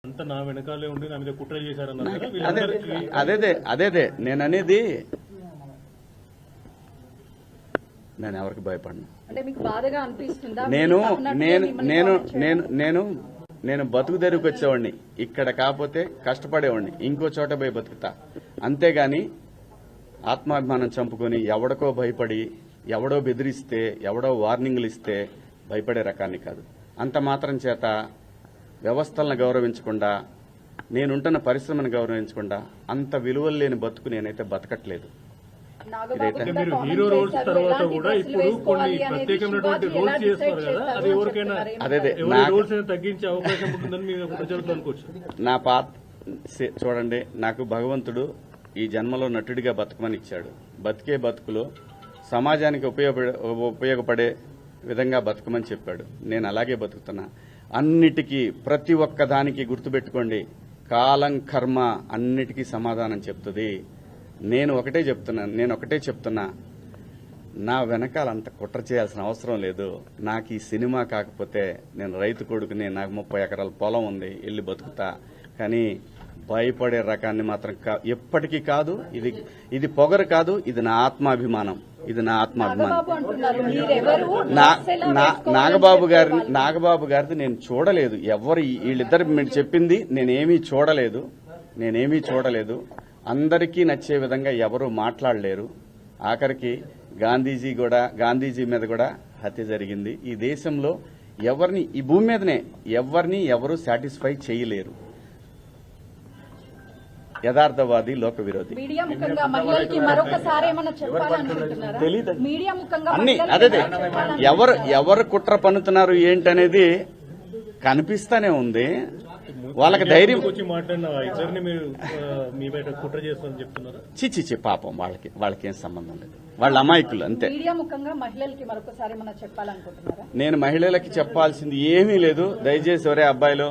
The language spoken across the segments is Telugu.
అంతా నా వెనకాలే ఉండి నా మీద కుట్ర చేశారన్నారు. అదే నేను అనేది, నేను ఎవరికి భయపడను. నేను బతుకు తెరుకు వచ్చేవాడిని, ఇక్కడ కాకపోతే కష్టపడేవాడిని, ఇంకో చోట పోయి బతుకుతా. అంతేగాని ఆత్మాభిమానం చంపుకొని ఎవడికో భయపడి, ఎవడో బెదిరిస్తే, ఎవడో వార్నింగ్లు ఇస్తే భయపడే రకాన్ని కాదు. అంత మాత్రం చేత వ్యవస్థలను గౌరవించకుండా, నేనుంటున్న పరిశ్రమను గౌరవించకుండా అంత విలువలు లేని బతుకు నేనైతే బతకట్లేదు. నా పాత చూడండి, నాకు భగవంతుడు ఈ జన్మలో నటుడిగా బతకమని ఇచ్చాడు. బతికే బతుకులో సమాజానికి ఉపయోగపడే విధంగా బతకమని చెప్పాడు. నేను అలాగే బతుకుతున్నా. అన్నిటికీ, ప్రతి ఒక్క దానికి గుర్తుపెట్టుకోండి, కాలం కర్మ అన్నిటికీ సమాధానం చెప్తుంది. నేను ఒకటే చెప్తున్నా, నా వెనకాల అంత కుట్ర చేయాల్సిన అవసరం లేదు. నాకు ఈ సినిమా కాకపోతే నేను రైతు కొడుకుని, నాకు 30 ఎకరాల పొలం ఉంది, వెళ్ళి బతుకుతా. కానీ భయపడే రకాన్ని మాత్రం ఎప్పటికీ కాదు. ఇది పొగరు కాదు, ఇది నా ఆత్మాభిమానం. నాగబాబు గారిది నేను చూడలేదు. ఎవరు వీళ్ళిద్దరు మీరు చెప్పింది నేనేమీ చూడలేదు. అందరికీ నచ్చే విధంగా ఎవరు మాట్లాడలేరు. ఆఖరికి గాంధీజీ మీద కూడా హత్య జరిగింది. ఈ దేశంలో ఎవరిని, ఈ భూమి మీదనే ఎవరు సాటిస్ఫై చేయలేరు. యథార్థవాది, లోక విరోధి. అన్ని అదే ఎవరు కుట్ర పన్నుతున్నారు ఏంటనేది కనిపిస్తానే ఉంది. వాళ్ళకి ధైర్యం చిచ్చి పాపం వాళ్ళకి ఏం సంబంధం లేదు. వాళ్ళ అమాయకులు అంతే. నేను మహిళలకి చెప్పాల్సింది ఏమీ లేదు. దయచేసి ఒరే అబ్బాయిలో,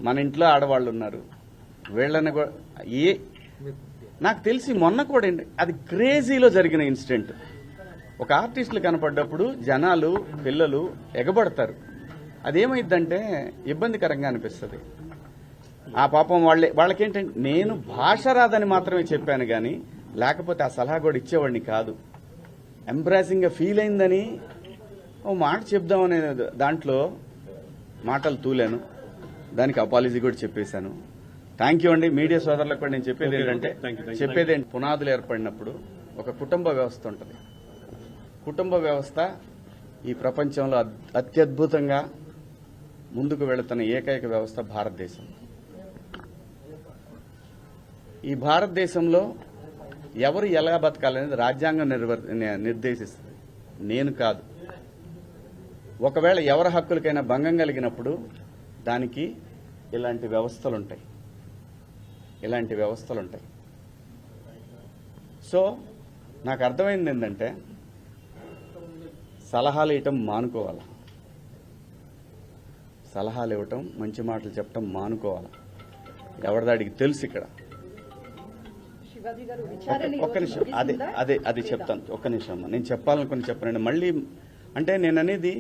మన ఇంట్లో ఆడవాళ్ళు ఉన్నారు, వీళ్ళని నాకు తెలిసి మొన్న కూడా అది క్రేజీలో జరిగిన ఇన్సిడెంట్. ఒక ఆర్టిస్టులు కనపడ్డప్పుడు జనాలు, పిల్లలు ఎగబడతారు. అదేమైందంటే ఇబ్బందికరంగా అనిపిస్తుంది. ఆ పాపం వాళ్ళకేంటంటే, నేను భాష రాదని మాత్రమే చెప్పాను గాని లేకపోతే ఆ సలహా కూడా ఇచ్చేవాడిని కాదు. ఎంబ్రాసింగ్ గా ఫీల్ అయిందని ఓ మాట చెప్దామనే దాంట్లో మాటలు తూలాను. దానికి అపాలజీ కూడా చెప్పేశాను. థ్యాంక్ యూ అండి. మీడియా సోదరులకు కూడా నేను చెప్పేది ఏంటి, పునాదులు ఏర్పడినప్పుడు ఒక కుటుంబ వ్యవస్థ ఉంటుంది. కుటుంబ వ్యవస్థ ఈ ప్రపంచంలో అత్యద్భుతంగా ముందుకు వెళుతున్న ఏకైక వ్యవస్థ భారతదేశం. ఈ భారతదేశంలో ఎవరు ఎలా బతకాలనేది రాజ్యాంగం నిర్దేశిస్తుంది, నేను కాదు. ఒకవేళ ఎవరి హక్కులకైనా భంగం కలిగినప్పుడు దానికి ఇలాంటి వ్యవస్థలుంటాయి. సో నాకు అర్థమైంది ఏంటంటే, సలహాలు ఇవ్వటం మానుకోవాలి. సలహాలు ఇవ్వటం, మంచి మాటలు చెప్పటం మానుకోవాలి. ఎవరిదాడికి తెలుసు. ఇక్కడ ఒక్క నిమిషం, అది చెప్తాను. ఒక్క నిమిషం, నేను చెప్పాలనుకుని చెప్పనండి. మళ్ళీ అంటే నేను అనేది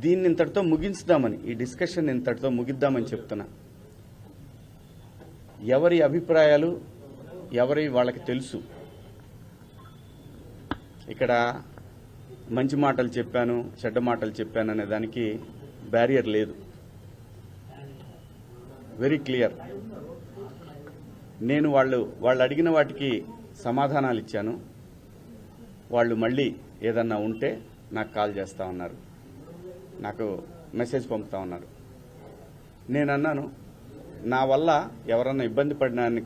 దీన్ని ఇంతటితో ముగించుదామని, ఈ డిస్కషన్ ఇంతటితో ముగిద్దామని చెప్తున్నా. ఎవరి అభిప్రాయాలు వాళ్ళకి తెలుసు. ఇక్కడ మంచి మాటలు చెప్పాను, చెడ్డ మాటలు చెప్పాను అనే దానికి బ్యారియర్ లేదు. Very clear. నేను వాళ్ళు అడిగిన వాటికి సమాధానాలు ఇచ్చాను. వాళ్ళు మళ్ళీ ఏదన్నా ఉంటే నాకు కాల్ చేస్తా ఉన్నారు, నాకు మెసేజ్ పంపుతా ఉన్నారు. నేను అన్నాను, నా వల్ల ఎవరన్నా ఇబ్బంది పడినాన్ని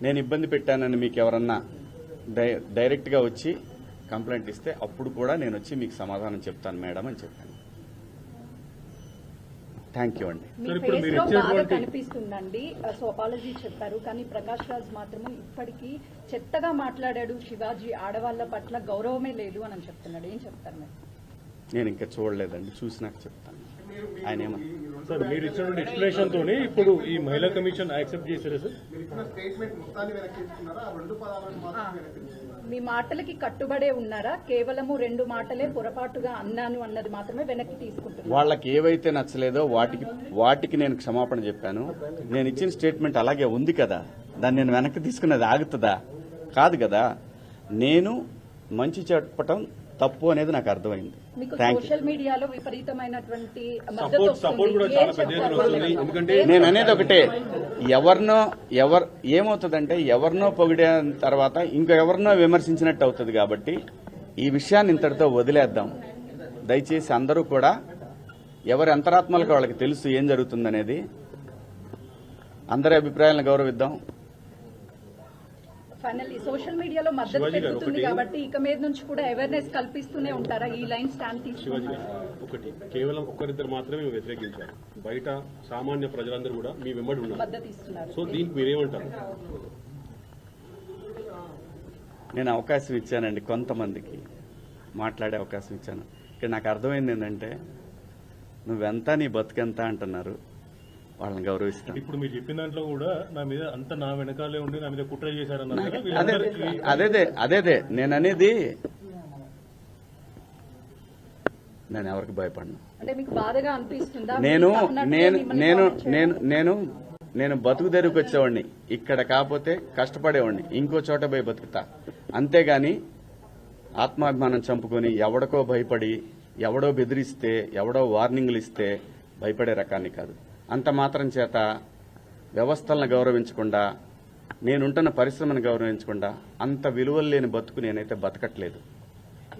నేను ఇబ్బంది పెట్టానని మీకు ఎవరన్నా డైరెక్ట్గా వచ్చి కంప్లైంట్ ఇస్తే అప్పుడు కూడా నేను వచ్చి మీకు సమాధానం చెప్తాను మేడం అని చెప్పాను. థ్యాంక్ యూ అండి. కనిపిస్తుందండి. సో అపాలజీ చెప్పారు, కానీ ప్రకాష్ రాజ్ మాత్రం ఇప్పటికీ చెత్తగా మాట్లాడాడు. శివాజీ ఆడవాళ్ల పట్ల గౌరవమే లేదు అని చెప్తున్నాడు. ఏం చెప్తారు మీరు? నేను ఇంకా చూడలేదండి, చూసి నాకు చెప్తాను. ఆయన సార్ మీరు ఇచ్చిన ఎక్స్ప్లెనేషన్ తోని ఇప్పుడు ఈ మహిళా కమిషన్ యాక్సెప్ట్ చేశారా సార్? మీ మాటలకి కట్టుబడే ఉన్నారా? కేవలము 2 మాటలే పొరపాటుగా అన్నాను అన్నది మాత్రమే వెనక్కి తీసుకుంటున్నారు. వాళ్ళకి ఏవైతే నచ్చలేదో వాటికి నేను క్షమాపణ చెప్పాను. నేను ఇచ్చిన స్టేట్మెంట్ అలాగే ఉంది కదా, దాన్ని నేను వెనక్కి తీసుకున్నది ఆగుతుందా? కాదు కదా. నేను మంచి చెప్పటం తప్పు అనేది నాకు అర్థమైంది. మీకు థ్యాంక్ యూ. సోషల్ మీడియాలో విపరీతమైనటువంటి మద్దతు సపోర్ట్ కూడా వస్తుంది. చాలా ఏం పెద్ద ఎత్తున చెప్తారు వస్తుంది. వాళ్ళకి? ఎందుకంటే నేను అనేది ఒకటే, ఏమవుతుందంటే ఎవరినో పొగిడిన తర్వాత ఇంకెవరినో విమర్శించినట్టు అవుతుంది. కాబట్టి ఈ విషయాన్ని ఇంతటితో వదిలేద్దాం. దయచేసి అందరూ కూడా ఎవరి అంతరాత్మలకు వాళ్ళకి తెలుసు ఏం జరుగుతుందనేది. అందరి అభిప్రాయాలను గౌరవిద్దాం. ఫైనల్లీ సోషల్ మీడియాలో మద్దతు శివాజీ గారు పెరుగుతుంది ఒకటి- కాబట్టి ఇక మీద నుంచి కూడా అవేర్నెస్ కల్పిస్తూనే ఉంటారా? ఈ లైన్ స్టాండ్ శివాజీ తీసుకుని గారు, ఒకటి కేవలం ఒక్కరిద్దరు మాత్రమే మేము వ్యతిరేకించారు. బయట సామాన్య ప్రజలందరూ కూడా మీ వెంబడి ఉన్నారు. మద్దతు ఇస్తున్నారు. సో దీనికి మీరేమంటారు? నేను అవకాశం ఇచ్చానండి, కొంతమందికి మాట్లాడే అవకాశం ఇచ్చాను. ఇక్కడ నాకు అర్థమైంది ఏంటంటే నువ్వెంత నీ బతుకెంత అంటున్నారు. వాళ్ళని గౌరవిస్తాను. ఇప్పుడు మీరు చెప్పిన దాంట్లో కూడా నా మీద అంత నా వెనకాలే ఉండి నా మీద కుట్ర చేశారన్నారు కదా. అదేదే నేను అనేది. నేను ఎవరికి భయపడను. అంటే మీకు బాధగా అనిపిస్తుందా? నేను మీకు తప్పనట్టుగా నేను మిమ్మల్ని నేను comment చేయడం? నేను నేను నేను బతుకు తెరువుకి వచ్చేవాడిని. ఇక్కడ కాకపోతే కష్టపడేవాడిని, ఇంకో చోట పోయి బతుకుతా. అంతేగాని ఆత్మాభిమానం చంపుకొని ఎవడికో భయపడి ఎవడో బెదిరిస్తే ఎవడో వార్నింగ్లు ఇస్తే భయపడే రకాన్ని కాదు. అంత మాత్రం చేత వ్యవస్థలను గౌరవించకుండా, నేనుంటున్న పరిశ్రమను గౌరవించకుండా అంత విలువలు లేని బతుకు నేనైతే బతకట్లేదు.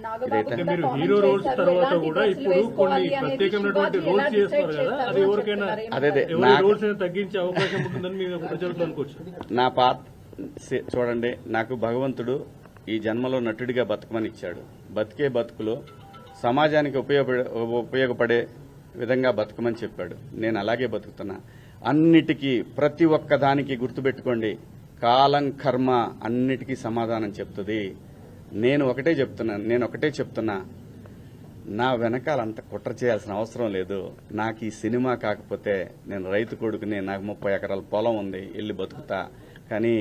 నాగబాబు ఇదైతే కూడా మీరు comment హీరో రోల్స్ చేశారు. తర్వాత ఎలాంటి కూడా డ్రెస్సులు ఇప్పుడు కొన్ని వేసుకోవాలి అనేది ప్రత్యేకమైనటువంటి శివాజీ రోల్స్ ఎలా చేస్తున్నారు decide కదా, చేస్తారు అది అని ఎవరికైనా చెప్తున్నారు. అదేదే ఎవరి రోల్స్ తగ్గించే అవకాశం ఉంటుందని మీరు ప్రజలతో అనుకోవచ్చు. నా చూడండి, నాకు భగవంతుడు ఈ జన్మలో నటుడిగా బతకమని ఇచ్చాడు. బతికే బతుకులో సమాజానికి ఉపయోగపడే విధంగా బతకమని చెప్పాడు. నేను అలాగే బతుకుతున్నా. అన్నిటికీ ప్రతి ఒక్క దానికి గుర్తుపెట్టుకోండి, కాలం కర్మ అన్నిటికీ సమాధానం చెప్తుంది. నేను ఒకటే చెప్తున్నా, నా వెనకాల అంత కుట్ర చేయాల్సిన అవసరం లేదు. నాకు ఈ సినిమా కాకపోతే నేను రైతు కొడుకుని, నాకు 30 ఎకరాల పొలం ఉంది, వెళ్ళి బతుకుతా. కానీ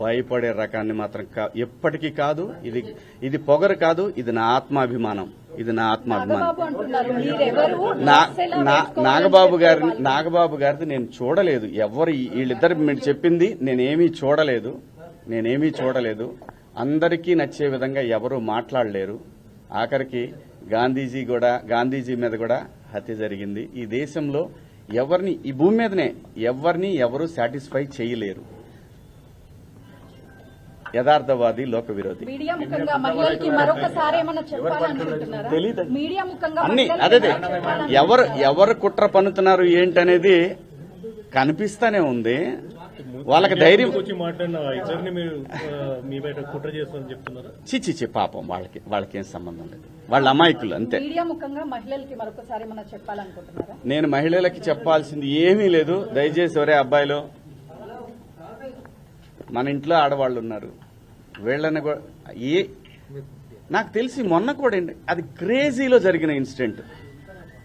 భయపడే రకాన్ని మాత్రం ఎప్పటికీ కాదు. ఇది పొగరు కాదు, ఇది నా ఆత్మాభిమానం. నాగబాబు అంటున్నారు, మీరెవరు? నాగబాబు గారిది నేను చూడలేదు. వీళ్ళిద్దరు మీరు చెప్పింది నేనేమీ చూడలేదు. అందరికీ నచ్చే విధంగా ఎవరు మాట్లాడలేరు. ఆఖరికి గాంధీజీ మీద కూడా హత్య జరిగింది. ఈ దేశంలో ఎవరిని, ఈ భూమి మీదనే ఎవరు సాటిస్ఫై చేయలేరు. యథార్థవాది, లోక విరోధి. మీడియా ముఖంగా మహిళలకి మరొకసారి ఏమైనా చెప్పాలనుకుంటున్నారా? తెలీదండి. మీడియా ముఖంగా అన్ని మహిళలకి అదే ఏమైనా చెప్పాలనుకుంటున్నారా? ఎవరు కుట్ర పన్నుతున్నారు ఏంటనేది కనిపిస్తానే ఉంది. వాళ్ళకి ధైర్యం వచ్చి మాట్లాడిన ఇద్దరిని మీరు మీ బయట కుట్ర చేస్తారని చెప్తున్నారు. చిచి పాపం, వాళ్ళకేం సంబంధం లేదు. వాళ్ళ అమాయకులు అంతే. మీడియా ముఖంగా మహిళలకి మరొకసారి ఏమైనా చెప్పాలనుకుంటున్నారా? నేను మహిళలకి చెప్పాల్సింది ఏమీ లేదు. దయచేసి ఒరే అబ్బాయిలో, మన ఇంట్లో ఆడవాళ్ళు ఉన్నారు, వీళ్ళని నాకు తెలిసి మొన్న కూడా అది క్రేజీలో జరిగిన ఇన్సిడెంట్.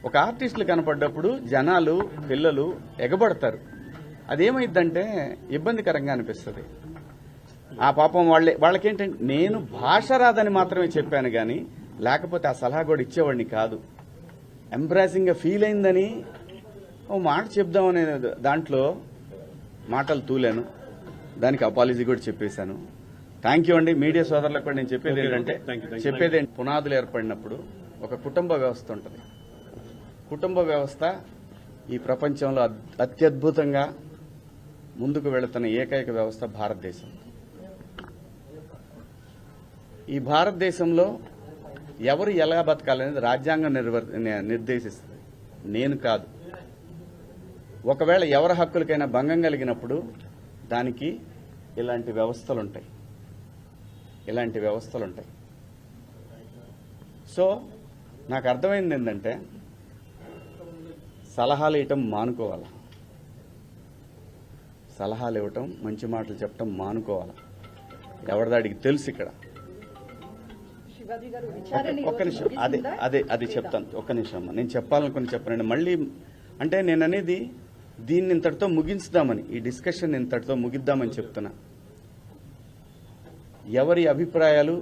ఒక ఆర్టిస్టులు కనపడ్డప్పుడు జనాలు, పిల్లలు ఎగబడతారు. అదేమైందంటే ఇబ్బందికరంగా అనిపిస్తుంది. ఆ పాపం వాళ్ళకేంటంటే, నేను భాష రాదని మాత్రమే చెప్పాను కానీ లేకపోతే ఆ సలహా కూడా ఇచ్చేవాడిని కాదు. ఎంబ్రాసింగ్గా ఫీల్ అయిందని ఓ మాట చెప్దామనే దాంట్లో మాటలు తూలాను. దానికి అపాలజీ కూడా చెప్పేశాను. థ్యాంక్ యూ అండి. మీడియా సోదరులకు కూడా నేను చెప్పేది ఏంటంటే, పునాదులు ఏర్పడినప్పుడు ఒక కుటుంబ వ్యవస్థ ఉంటుంది. కుటుంబ వ్యవస్థ ఈ ప్రపంచంలో అత్యద్భుతంగా ముందుకు వెళుతున్న ఏకైక వ్యవస్థ భారతదేశం. ఈ భారతదేశంలో ఎవరు ఎలా బతకాలనేది రాజ్యాంగం నిర్దేశిస్తుంది, నేను కాదు. ఒకవేళ ఎవరి హక్కులకైనా భంగం కలిగినప్పుడు దానికి ఇలాంటి వ్యవస్థలుంటాయి. సో నాకు అర్థమైంది ఏంటంటే, సలహాలు ఇవ్వటం మానుకోవాలి. సలహాలు ఇవ్వటం, మంచి మాటలు చెప్పటం మానుకోవాలి. ఎవరిదాడికి తెలుసు. ఇక్కడ శివాజీ గారు విచారణ ఈ ఒక్క రోజు నిమిషం, ముగిసిందా? అది చెప్తాను. ఒక్క నిమిషం అమ్మా, నేను చెప్పాలనుకుని చెప్పనండి. మళ్ళీ అంటే నేను అనేది దీన్ని ఇంతటితో ముగించుదామని, ఈ డిస్కషన్ ఇంతటితో ముగిద్దామని చెప్తున్నా. ఎవరి అభిప్రాయాలు